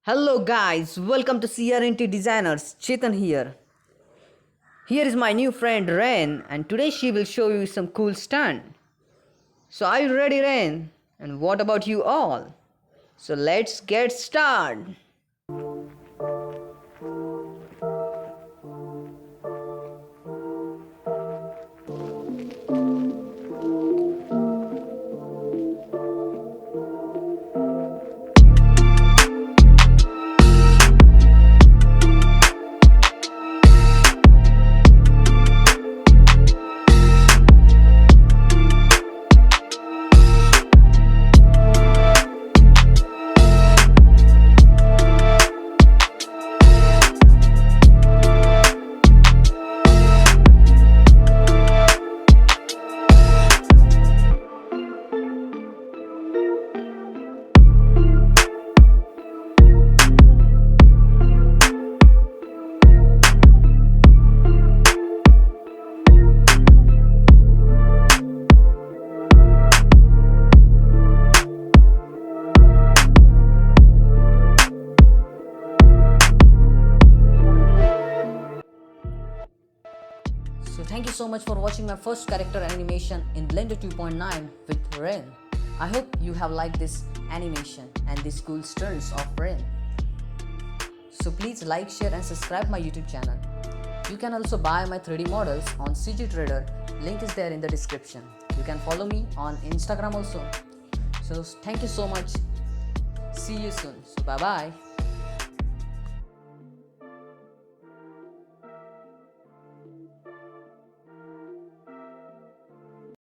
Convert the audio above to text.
Hello guys, welcome to CRNT Designers. Chetan here. Here is my new friend Ren, and today she will show you some cool stunt. So are you ready, Ren? And what about you all? So let's get started. So thank you so much for watching my first character animation in Blender 2.9 with Ren. I hope you have liked this animation and these cool stunts of Ren. So please like, share and subscribe my YouTube channel. You can also buy my 3D models on CG Trader. Link is there in the description. You can follow me on Instagram also. So thank you so much. See you soon. So bye bye.